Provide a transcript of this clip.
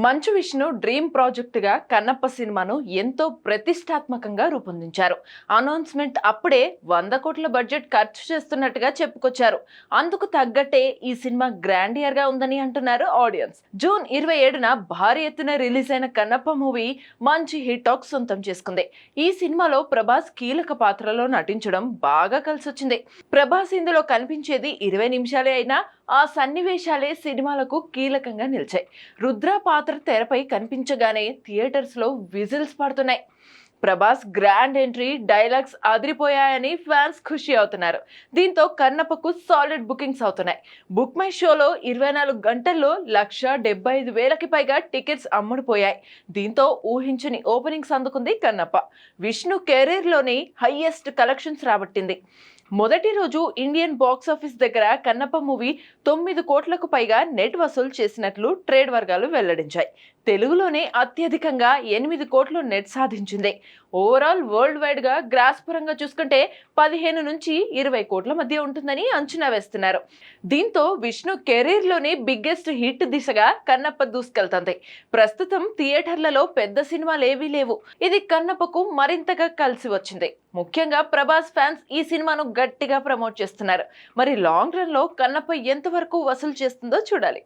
Manchu Vishnu dream ప్రాజెక్టుగా కన్నప్ప సినిమాను ఎంతో ప్రతిష్టాత్మకంగా రూపొందించారు. అనౌన్స్మెంట్ అప్పుడే 100 కోట్ల బడ్జెట్ ఖర్చు చేస్తున్నట్టుగా చెప్పుకొచ్చారు. అందుకు తగ్గట్టే ఈ సినిమా గ్రాండియర్ గా ఉందని అంటున్నారు ఆడియన్స్. జూన్ 27న భారీ ఎత్తున రిలీజ్ అయిన కన్నప్ప మూవీ మంచి హిట్ టాక్ సొంతం చేసుకుంది. ఈ సినిమాలో ప్రభాస్ కీలక పాత్రలో నటించడం బాగా కలిసొచ్చింది. ప్రభాస్ ఇందులో కనిపించేది 20 నిమిషాలే అయినా ఆ సన్నివేశాలే సినిమాలకు కీలకంగా నిలిచాయి. రుద్ర పాత్ర తెరపై కనిపించగానే థియేటర్స్ లో విజిల్స్ పడుతున్నాయి. ప్రభాస్ గ్రాండ్ ఎంట్రీ, డైలాగ్స్ అదిరిపోయాయని ఫ్యాన్స్ ఖుషి అవుతున్నారు. దీంతో కన్నప్పకు సాలిడ్ బుకింగ్స్ అవుతున్నాయి. బుక్ మై షోలో 24 గంటల్లో 1,75,000కి పైగా టికెట్స్ అమ్ముడుపోయాయి. దీంతో ఊహించని ఓపెనింగ్స్ అందుకుంది కన్నప్ప. విష్ణు కెరీర్ లోని హైయెస్ట్ కలెక్షన్స్ రాబట్టింది. మొదటి రోజు ఇండియన్ బాక్స్ ఆఫీస్ దగ్గర కన్నప్ప మూవీ 9 కోట్లకు పైగా నెట్ వసూలు చేసినట్లు ట్రేడ్ వర్గాలు వెల్లడించాయి. తెలుగులోనే అత్యధికంగా 8 కోట్లు నెట్ సాధించింది. ఓవరాల్ వరల్డ్ వైడ్ గా గ్రాస్ పరంగా చూసుకుంటే 15 నుంచి 20 కోట్ల మధ్య ఉంటుందని అంచనా వేస్తున్నారు. దీంతో విష్ణు కెరీర్ లోనే బిగ్గెస్ట్ హిట్ దిశగా కన్నప్ప దూసుకెళ్తుంది. ప్రస్తుతం థియేటర్లలో పెద్ద సినిమాలు ఏవీ లేవు. ఇది కన్నప్పకు మరింతగా కలిసి వచ్చింది. ముఖ్యంగా ప్రభాస్ ఫ్యాన్స్ ఈ సినిమాను గట్టిగా ప్రమోట్ చేస్తున్నారు. మరి లాంగ్ రన్ లో కన్నప్ప ఎంతవరకు వసూలు చేస్తుందో చూడాలి.